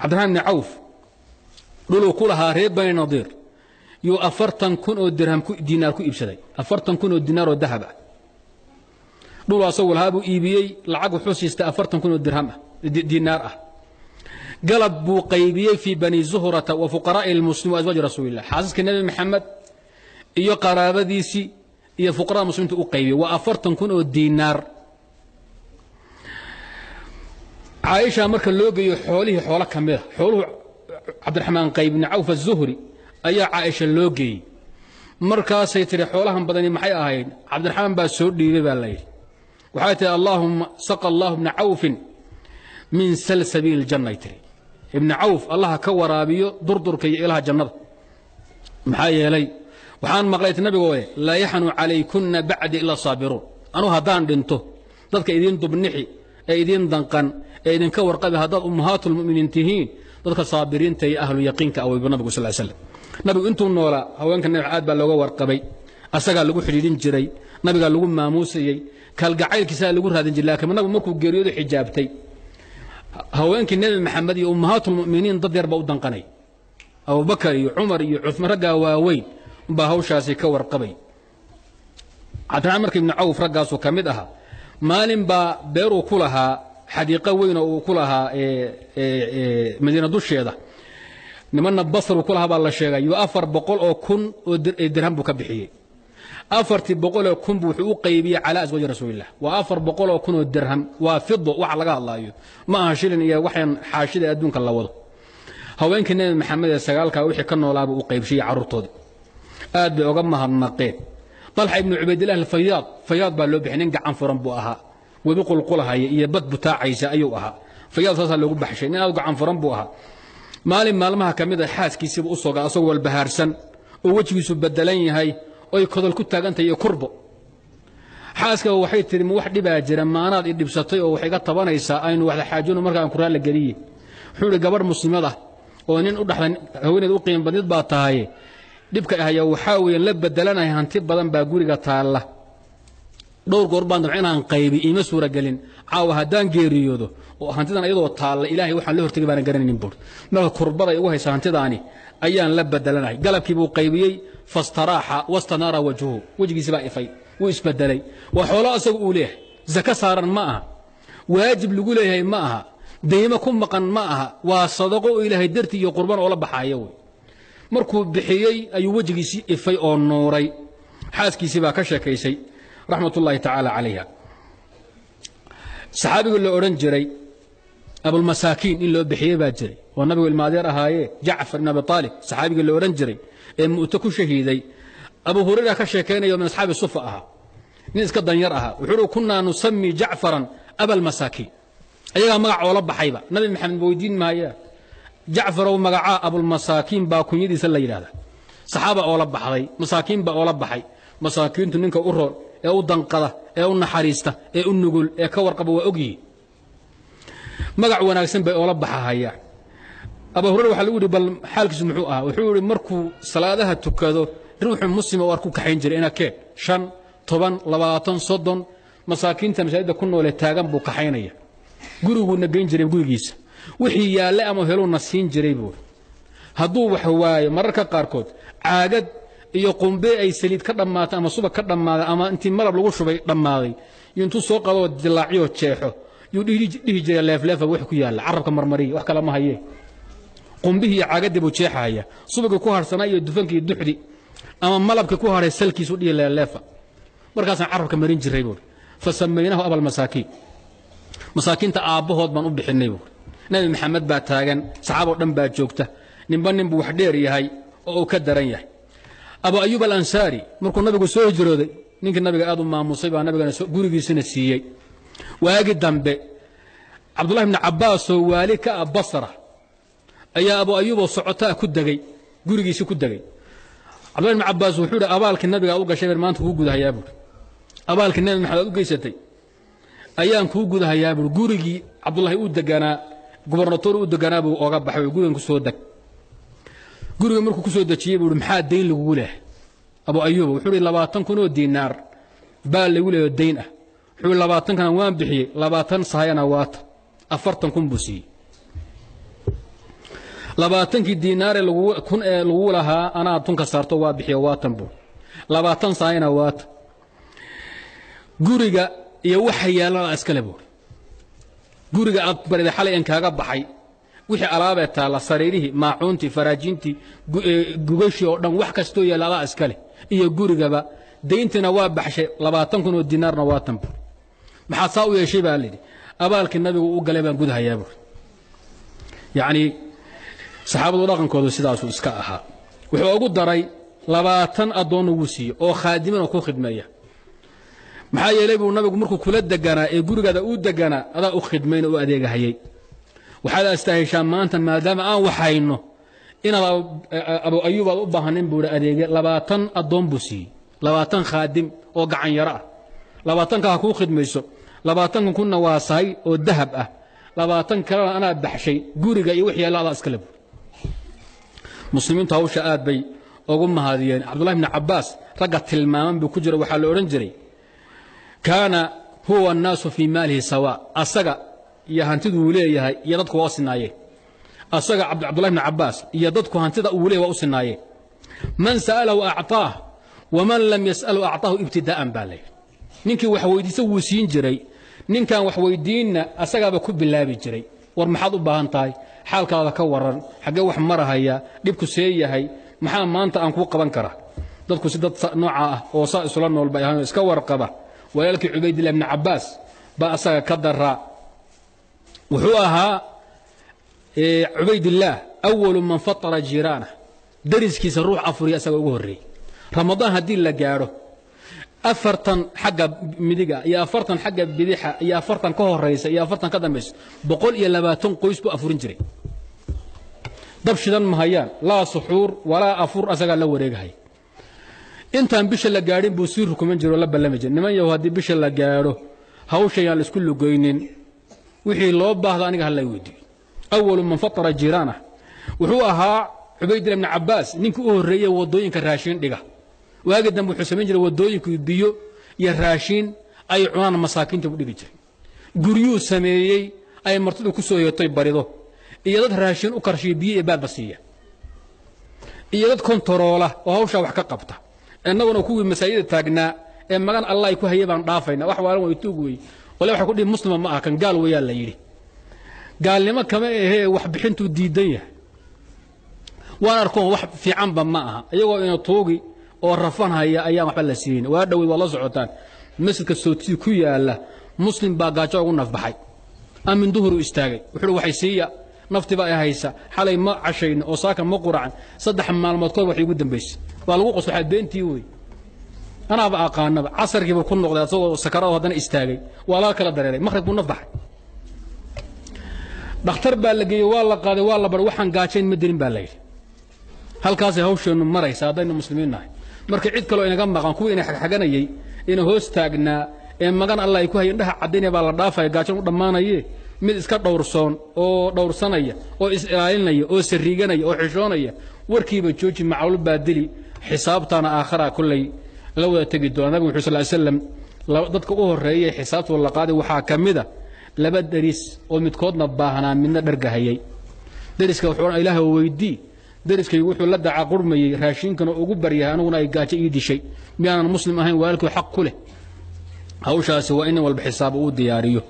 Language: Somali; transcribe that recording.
عبد الرحمن بن عوف دولو كلها ريب بني نضير يو 40 كن او درهم دينار كو إبسدي 40 كن او دينار او ذهب دولو أصول هابو إيبيي لعق وحوسيست 40 كن او درهم دينار قلب بو قيبيي في بني زهرة وفقراء المسلمين وأزواج رسول الله حاسس النبي محمد إيو قرابديسي إيو فقراء المسلمين تو قيبيي و40 كن او دينار عائشة مركا لوغي حوله حوله كاميرا حوله عبد الرحمن قيب بن عوف الزهري أي عائشة لوغي مركا سيتري حولهم بدني محي أهين عبد الرحمن باسودي بالليل وحياتي اللهم سقى الله ابن عوف من سلسبيل الجنة يتري ابن عوف الله كورابيو دردر كي إلها جنة محي لي وحان مقليت النبي قوي لا يحن عليكن بعد إلا صابرون أنا هدان دنتو ضدك إذين دبنحي إذين دنقن إذن كور قبل هذا أمهات المؤمنين تهين ضدك صابرين تي أهل يقينك أو ابن النبي صلى الله عليه وسلم نبي أنتم نولا هو كان عاد باللغة ورقبي أسقى لجو حديدين جري نبي قال لجو ماموسي كالجعيل كسا لجو هذا الجلا كمان نبي مركو جريود حجابتي هو كان النبي محمد أمهات المؤمنين ضد يربوا دنقني أبو بكر عمر عثمان رجع واوين بهوشاسي كور قبي عبد الرحمن بن عوف رجع كمدها مالن با بيرو كلها حديقة وين وكلها مدينة دوشيدة نمنا بصر وكلها بالله شيء يؤفر بقول أو كن درهم بكبحية أفرت بقول أو كن بوحو قيبية على أزواج رسول الله وأفر بقول أو كن الدرهم وفضة وعلى الله ما هشيلن يا وحين حاشد أدونك الله وضع هو إن كان محمد السجال كوحي كنا ولا بقيب شيء عرضه أد بأجمعها النقيض طلحة ابن عبيد الله فياض باللو بحنين قعن فرن بوها وبيقول قولها يبت بتاع عيسى أيوها فياض صار له بحشين أو قعن فرن بوها مالمها كميدا حاس كيسيب أصوغا أصوغ البهارسن ووجه يسو بدلين هاي ويكودل كتا أنت يكربو حاسك وحي تري واحد باجر ما أنا إدي بسطي وحي قد طبانا يساءين واحد حاجون ومركا قرآن لقريه حول قبر مسلمة ونين أدحلن هوين أقيم بديد باطاهي دبك هيا وحاول لب بدلنا هانتيب بدن باغوريغا تالا دور قربان دبعين aan qaybi ima suura galin caawa hadaan geeriyoodo oo hantidan ayadoo taala ilaahay waxaan la hortagay baan garanaynin bur marka kurbada igu haysa hantidaani ayaan la bedelanahay galabkii buu qaybiyay fastaraaha wastanara wajhuhu wajigiisa baa ifay wuu isbedelay waa xoolo asagu uu leeyahay zaka saaran ma aha waajib lagu leeyahay ma aha deeyma ku maqan ma aha waa sadaqo ilaahay dartii iyo qurban oo la baxayo markuu bixiyay ayuu wajigiisa ifay oo nooray xaaskiisa baa ka sheekaysay raxmatullaahi tacaala calayha saxaabiga la oran jiray abul masaakiin in loo bixiyay baa jiray oo nabigu ilmaadeer ahaaye jacfar ibn abi talib saxaabiga la oran jiray ee muuta ku shahiiday abu hurayra ka sheekaynayo min asxaabi sufa aha nin iska danyar aha wuxuu kunaa nusami jacfaran abal masaakiin ayaga magac oo la baxayba nabi maxamed weydiin maaya جعفر ومقعاء أبو المساكين باكون يدي سلا يلاذا صحابة أولا بحضي مساكين بأولا بحي مساكين تنينك أرور أو دنقضة أو نحريسته أو نقول أو كورقب وأجي مقع وناقسين بأولا بحاها أبو هريرة وحلوري بل حالك سمحوها وحلوري مركو صلاة تكادو روح مسلم واركو كحين جري أنا كي شن طبعا لباطن صدن مساكين تمشاهد كنا ولا تاجم بكحينية قروا نجين جري بقوليس wixii yaale ama helo nasiin jiray buu haduu wax waayo mararka qaar kood caagad iyo qumbe ay saliid ka dhamaato ama subag ka dhamaado ama intii malab lagu shubay dhamaaday intuu soo qado dilaaciyo jeexo yuu dhihi jiray leefleefa wax ku yaala carabka marmari wax kala ma haye qumbihi caagad buu jeexaya subaga ku harsanaa iyo dufankii duxdi ama malabka ku haray salkiisu dhihi leefleefa markaas carabka marin jiray buu fasameeynahu abal masaakiin masaakiinta aabahood baan u bixinay buu nabi maxamed baa taagan saxaabo dhan baa joogta ninba buu wax dheer yahay oo uu ka daran yahay abu ayyub al-ansari markuu nabigu soo hijrooday ninka nabiga aad u maamusay baa nabiga gurigiisana siiyay waagi dambe abdullah ibn abbas oo waali ka basra ayaa abu ayyub oo socota ku dagay gurigiisa ku dagay abdullah ibn abbas wuxuu yiri abaalka nabiga u gashay maanta ku gudahayaa buu abaalka nabi maxamed u geysatay ayaan ku gudahayaa buu gurigii abdullah uu deganaa gubernatoor uu deganaa buu oga baxay gurigan ku soo dag guriga markuu ku soo dajiyay buu maxaa deyn lagu leeyahay abu ayyub wuxuu yiri 20 kun oo diinaar baa lagu leeyahay deyn ah wuxuu 20 kana waan bixiyay 20 sahayana waata 40 kun buu siiyay labaatankii diinaar ee lagu lahaa anaa tunka saarto waa bixiyo waatan buu 20 saayna waata guriga iyo waxa yaalana iskale buu guriga aad barida xalay in kaaga baxay wixii alaabay taala sariirihi maacuunti faraajinti gugashi oo dhan wax kasto yaala iskale iyo gurigaba deyntina waa baxshay 20 diinaarna waatan buu maxaa saa u yeeshay baa leeyahay abaalkii nabigu u galay baan gudahayaa buu yaani saxaabadu dhaqankoodu sidaas uu iska ahaa wuxuu ugu daray 20 adoon ugu siiyo oo khaadimana ku khidmeeya maxaa yeelay buu nabigu markuu kula deganaa ee gurigaada uu deganaa adaa u khidmeyn oo adeegahayay waxaad astaahishaa maanta maadaama aan waxayno inaad abu ayuub aad u baahanin buu adeegay 20 adoon buu siiyey 20 khaadim oo gacan yara ah 20 ka ku khidmayso 20 kunna waa sahay oo dahab ah 20 kalena ana baxshay guriga iyo wixii la iska lab muslimiinta hawsha aad bay ugu mahadiyeen Abdullah ibn Abbas raga tilmaaman buu ku jira waxa la oran jiray kana huwa an-nas fi malihi sawa asaga iyo hantidu uu leeyahay iyo dadku waa sinaayeen asaga Abdullah ibn Abbas iyo dadku hantida uu leeyahay waa u sinaayeen man sa'alahu a'taah wa man lam yas'alu a'taahu ibtida'an balay ninkii wax weydiisa wuu siin jiray ninkan wax weydiina asagaaba ku bilaabi jiray war maxaad u baahan tahay xaalkaada ka waran xagee wax marahaya dibku seeyahay maxaa maanta aan ku qaban kara dadku si dad nooca ah oo saa isla nool bay ahaan iska warqaba walaalkii Ubaydillah ibn Abbas ba asaga ka dara wuxuu ahaa Ubaydillah awwal man fatara jirana dariskiisa ruux afuriya asaga ugu horeeyay ramadaan hadii la gaaro afartan xagga midiga iyo afartan xagga bidixa iyo afartan ka horeysa iyo afartan ka dambeys 120 qoys buu afurin jiray dab shidan ma hayaan la suxuur wala afur asaga la wareegahay intaan bisha la gaarin buu sii rukuman jiro la ballamay niman yahay hadii bisha la gaaro hawshan isku lugaynin wixii loo baahdo aniga hal la weydiyo awwal man fatara jirana wuxuu ahaa Ubaydillah ibn Abbas ninkii u horeeyay wadooyinka raashin dhiga waaga dambe wuxuu sameyn jiray wadooyinku biyo iyo raashin ay cunaan masaakiinta u dhigi jiray guriyuu sameeyay ay martidu ku soo yeetay barido iyo dad raashin u karshiyo biyo ee baabasiya iyo dad kontaroola oo hawsha wax ka qabta annaguna kuwii masaajida taagnaa ee magan Allah ay ku hayeen dhaafayna wax waalan way tuugay wala waxa ku dhig muslima ma ahan gaal weeyaa la yiri gaalnimo kama ee wax bixintu diidan yahay waan arkoon wax fiican ba ma aha iyagoo inuu tuugi oo rafan haya ayaa waxba la siin waa dhawid wala socotaan masjidka Sootii ku yaala muslim baa gaajo ugu nafbaxay amin duhuru istaagay wuxuu waxay siiya naftiba ay haysa xalay ma cashayn oo saaka ma quraan 3 maalmood kood wax ugu dambeysay waa lagu qosxay beentii way ana ba aqaanaba casarkiiba ku noqday asagoo sakaraad hadana istaagay waa la kala dareeray maghrib buu nafbaxay dhakhtar baa la geeyay waa la qaaday waa la bar waxaan gaajayn ma dirin baa la yiri halkaas ay hawsheenu maraysa hadaynu muslimiinahay marka cid kale inaga maqan kuwa inay xaganayay in hoos taagnaa ee magan Allah ay ku hayeen dhaha cadeynay baa la dhaafay gaajan u dhamaanayay mid iska dhowrsoon oo dhowrsanaya oo is ilaalinaya oo sariiganaya oo xishoonaya warkiiba jooji macluul baadili xisaabtana aakhira kullay la wada tagi doona nabiga sallallahu alayhi wasallam dadka u horeeyay xisaabtu la qaaday waxa kamida laba daris oo midkoodna baahanaa midna dhargahayay dariska wuxuu Ilaahay weydii dariskaygu wuxuu la daca qurmayay raashinkana ugu baryahay anuguna ay gaajo ii dishay miyaan muslim ahayn walaalkii xaq ku leh hawshaasi waa in walba xisaab uu diyaariyo